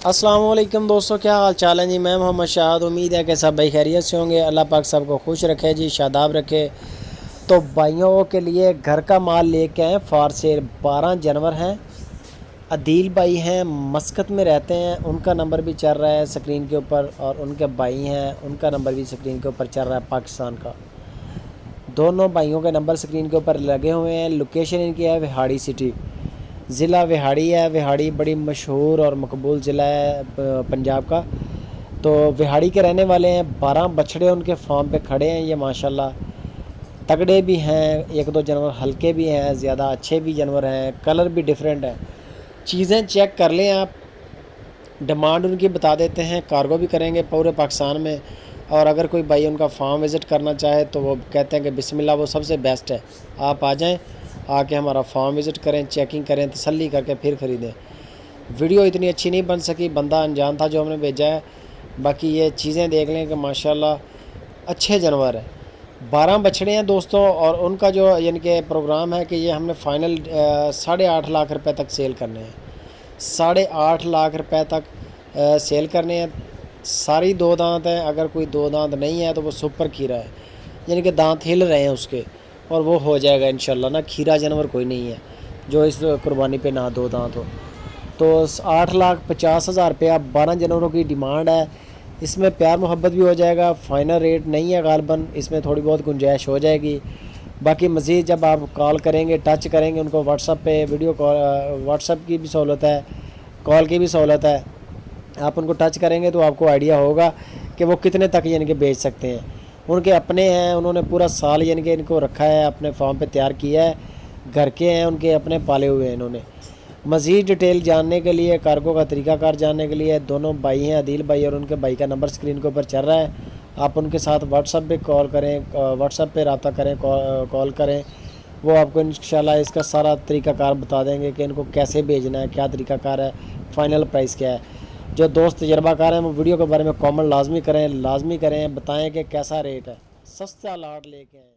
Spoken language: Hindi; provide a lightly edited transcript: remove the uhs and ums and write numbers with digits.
अस्सलाम वालेकुम दोस्तों, क्या हाल चाल है जी। मैं मोहम्मद शाहद। उम्मीद है कि सब भाई खैरियत से होंगे। अल्लाह पाक सबको खुश रखे जी, शादाब रखे। तो भाइयों के लिए घर का माल लेके आए फार से। 12 जानवर हैं। अदील भाई हैं, मस्कत में रहते हैं, उनका नंबर भी चल रहा है स्क्रीन के ऊपर। और उनके भाई हैं, उनका नंबर भी स्क्रीन के ऊपर चल रहा है, पाकिस्तान का। दोनों भाइयों के नंबर स्क्रीन के ऊपर लगे हुए हैं। लोकेशन इनकी है विहाड़ी सिटी, ज़िला विहाड़ी है। विहाड़ी बड़ी मशहूर और मकबूल ज़िला है पंजाब का। तो विहाड़ी के रहने वाले हैं। 12 बछड़े उनके फार्म पे खड़े हैं। ये माशाल्लाह तगड़े भी हैं। एक दो जानवर हल्के भी हैं, ज़्यादा अच्छे भी जानवर हैं, कलर भी डिफरेंट है। चीज़ें चेक कर लें आप। डिमांड उनकी बता देते हैं, कार्गो भी करेंगे पूरे पाकिस्तान में। और अगर कोई भाई उनका फार्म विज़िट करना चाहे तो वो कहते हैं कि बिस्मिल्लाह, वो सबसे बेस्ट है। आप आ जाएं, आके हमारा फार्म विज़िट करें, चेकिंग करें, तसल्ली करके फिर ख़रीदें। वीडियो इतनी अच्छी नहीं बन सकी, बंदा अनजान था जो हमने भेजा है। बाकी ये चीज़ें देख लें कि माशाल्लाह अच्छे जानवर हैं। 12 बछड़े हैं दोस्तों। और उनका जो यानी कि प्रोग्राम है कि ये हमने फ़ाइनल 8.5 लाख रुपए तक सेल करने हैं। 8.5 लाख रुपए तक सेल करने हैं। सारी दो दांत हैं। अगर कोई दो दांत नहीं है तो वो सुपर खीरा है, यानी कि दांत हिल रहे हैं उसके, और वो हो जाएगा इंशाल्लाह। ना खीरा जानवर कोई नहीं है जो इस कुर्बानी पे ना दो दांत हो। तो 8,50,000 रुपया 12 जानवरों की डिमांड है। इसमें प्यार मोहब्बत भी हो जाएगा। फ़ाइनल रेट नहीं है गालबन, इसमें थोड़ी बहुत गुंजाइश हो जाएगी। बाकी मज़ीद जब आप कॉल करेंगे, टच करेंगे उनको व्हाट्सअप पे, वीडियो कॉल, व्हाट्सअप की भी सहूलत है, कॉल की भी सहूलत है। आप उनको टच करेंगे तो आपको आइडिया होगा कि वो कितने तक यानी कि बेच सकते हैं। उनके अपने हैं, उन्होंने पूरा साल यानी कि इनको रखा है, अपने फार्म पे तैयार किया है। घर के हैं, उनके अपने पाले हुए हैं इन्होंने। मज़ीद डिटेल जानने के लिए, कार्गो का तरीक़ाकार जानने के लिए, दोनों भाई हैं अदील भाई, और उनके भाई का नंबर स्क्रीन के ऊपर चल रहा है। आप उनके साथ व्हाट्सअप पे कॉल करें, व्हाट्सअप पे रब्ता करें, कॉल करें। वो आपको इंशाल्लाह इसका सारा तरीक़ाकार बता देंगे कि इनको कैसे भेजना है, क्या तरीक़ाकार है, फ़ाइनल प्राइस क्या है। जो दोस्त तजर्बाकार हैं वो वीडियो के बारे में कमेंट लाजमी करें, बताएं कि कैसा रेट है। सस्ता लाट लेके आएँ।